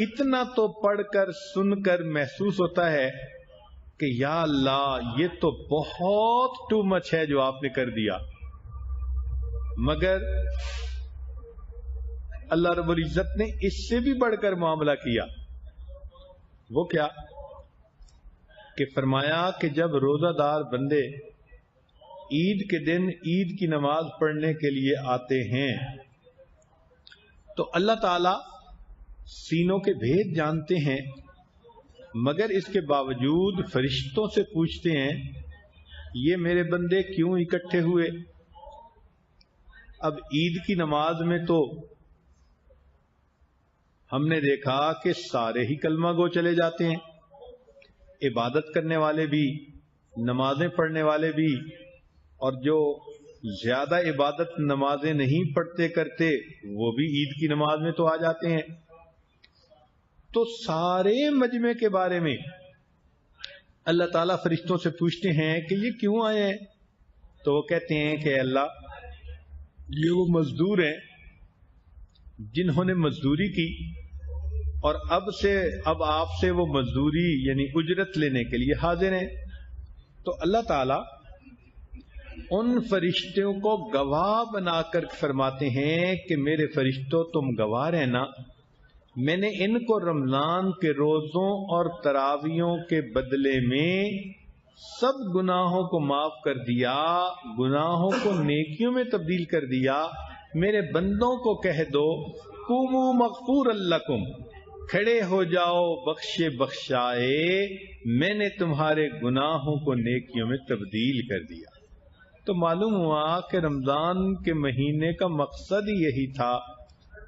اتنا تو پڑھ کر سن کر محسوس ہوتا ہے کہ یا اللہ یہ تو بہت ٹو مچ ہے جو آپ نے کر دیا، مگر اللہ رب العزت نے اس سے بھی بڑھ کر معاملہ کیا۔ وہ کیا کہ فرمایا کہ جب روزہ دار بندے عید کے دن عید کی نماز پڑھنے کے لیے آتے ہیں تو اللہ تعالی سینوں کے بھید جانتے ہیں، مگر اس کے باوجود فرشتوں سے پوچھتے ہیں یہ میرے بندے کیوں اکٹھے ہوئے؟ اب عید کی نماز میں تو ہم نے دیکھا کہ سارے ہی کلمہ گو چلے جاتے ہیں، عبادت کرنے والے بھی، نمازیں پڑھنے والے بھی، اور جو زیادہ عبادت نمازیں نہیں پڑھتے کرتے وہ بھی عید کی نماز میں تو آ جاتے ہیں۔ تو سارے مجمع کے بارے میں اللہ تعالیٰ فرشتوں سے پوچھتے ہیں کہ یہ کیوں آئے ہیں؟ تو وہ کہتے ہیں کہ اللہ یہ وہ مزدور ہیں جنہوں نے مزدوری کی اور اب آپ سے وہ مزدوری یعنی اجرت لینے کے لیے حاضر ہیں۔ تو اللہ تعالیٰ ان فرشتوں کو گواہ بنا کر فرماتے ہیں کہ میرے فرشتوں تم گواہ رہنا، میں نے ان کو رمضان کے روزوں اور تراویوں کے بدلے میں سب گناہوں کو معاف کر دیا، گناہوں کو نیکیوں میں تبدیل کر دیا۔ میرے بندوں کو کہہ دو قوموا مغفور لکم، کھڑے ہو جاؤ بخشے بخشائے، میں نے تمہارے گناہوں کو نیکیوں میں تبدیل کر دیا۔ تو معلوم ہوا کہ رمضان کے مہینے کا مقصد ہی یہی تھا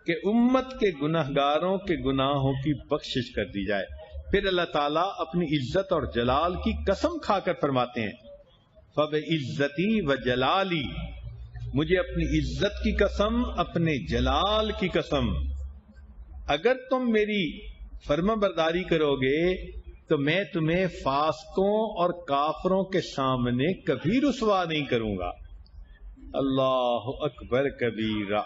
کہ امت کے گناہگاروں کے گناہوں کی بخشش کر دی جائے۔ پھر اللہ تعالیٰ اپنی عزت اور جلال کی قسم کھا کر فرماتے ہیں فَبِعِزَّتِي وَجَلَالِي، مجھے اپنی عزت کی قسم، اپنے جلال کی قسم، اگر تم میری فرما برداری کرو گے تو میں تمہیں فاسقوں اور کافروں کے سامنے کبھی رسوا نہیں کروں گا۔ اللہ اکبر کبیرہ۔